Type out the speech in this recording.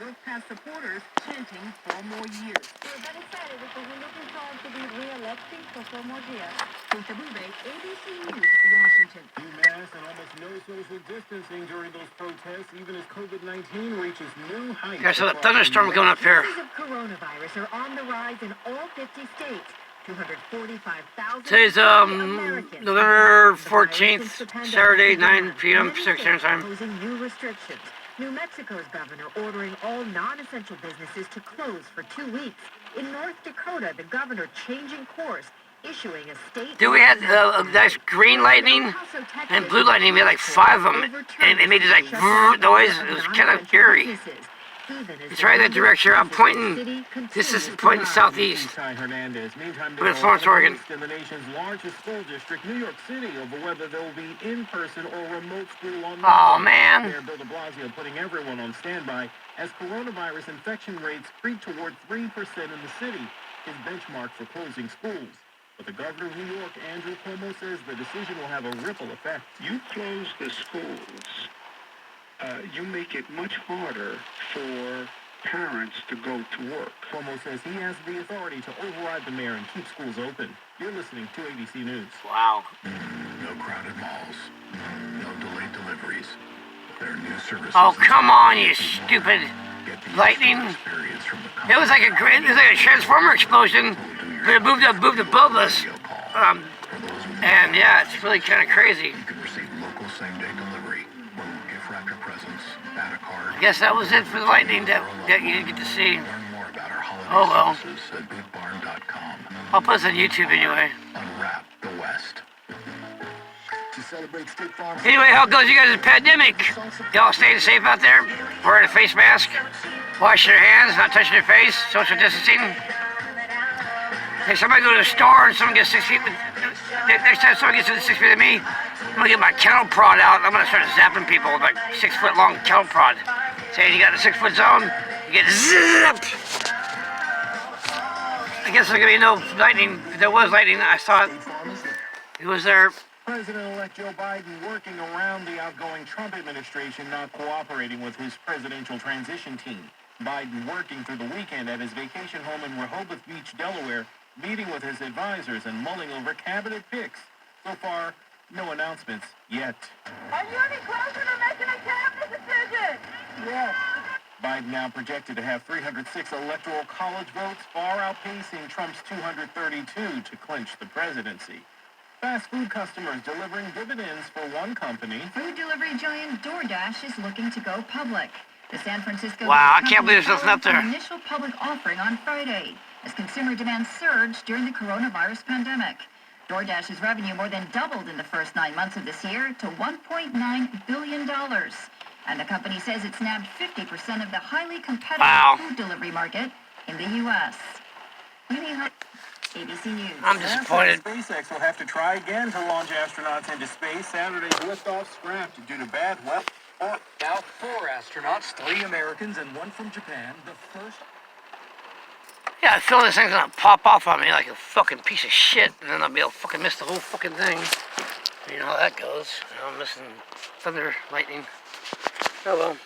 drove past supporters chanting 4 more years. We're very excited because we're looking forward to be re-elected for 4 more years. ABC News, Washington. New masks and almost no social distancing during those protests, even as COVID-19 reaches new heights. There's a thunderstorm going up here. Cases of coronavirus are on the rise in all 50 states. 245,000 Today's November 14th, Saturday, 9 p.m. Pacific Standard Time. Imposing new restrictions. New Mexico's governor ordering all non-essential businesses to close for 2 weeks. In North Dakota, the governor changing course, issuing a state... Dude, we had nice green lightning and blue lightning. We had like 5 of them, and it made this like noise. It was kind of eerie. It's right in that direction. I'm pointing. This is pointing southeast. We're in Florence, Oregon. In the nation's largest school district, New York City, over whether there will be in-person or remote school on Monday. Oh man! Mayor Bill de Blasio putting everyone on standby as coronavirus infection rates creep toward 3% in the city, his benchmark for closing schools. But the governor of New York, Andrew Cuomo, says the decision will have a ripple effect. You close the schools. You make it much harder for parents to go to work. Cuomo says he has the authority to override the mayor and keep schools open. You're listening to ABC News. Wow. No crowded malls. No delayed deliveries. There are new services. Oh, come on, you stupid lightning. It was like a transformer explosion, but it moved above us. And yeah, it's really kind of crazy. You can receive local same-day delivery, gift wrap your presents, add a card. I guess that was it for the lightning that you didn't get to see. Learn more about our holiday Oh well. services at goodbarn.com. I'll put this on YouTube anyway. Unwrap the West. To celebrate State Farm. Anyway, how goes you guys' pandemic? Y'all staying safe out there? Wearing a face mask? Washing your hands, not touching your face, social distancing? Hey, somebody go to the store and someone gets 6 feet with... Next time someone gets within 6 feet of me, I'm gonna get my kettle prod out and I'm gonna start zapping people with like 6 foot long kettle prod. Saying you got a 6 foot zone, you get zipped! I guess there's gonna be no lightning. If there was lightning, I saw it. It was there. President-elect Joe Biden working around the outgoing Trump administration not cooperating with his presidential transition team. Biden working through the weekend at his vacation home in Rehoboth Beach, Delaware, meeting with his advisors and mulling over cabinet picks. So far, no announcements yet. Are you any closer to making a cabinet decision? Yes. Biden now projected to have 306 electoral college votes, far outpacing Trump's 232 to clinch the presidency. Fast food customers delivering dividends for one company. Food delivery giant DoorDash is looking to go public. The San Francisco... Wow, I can't believe there's nothing up there. Initial public offering on Friday as consumer demand surged during the coronavirus pandemic. DoorDash's revenue more than doubled in the first 9 months of this year to $1.9 billion. And the company says it's nabbed 50% of the highly competitive food delivery market in the U.S. ABC News. I'm disappointed. SpaceX will have to try again to launch astronauts into space. Saturday's liftoff scrapped due to bad weather. Now 4 astronauts, 3 Americans and 1 from Japan. The first... Yeah, I feel this thing's gonna pop off on me like a fucking piece of shit, and then I'll be able to fucking miss the whole fucking thing. You know how that goes. I'm missing thunder, lightning. Oh well.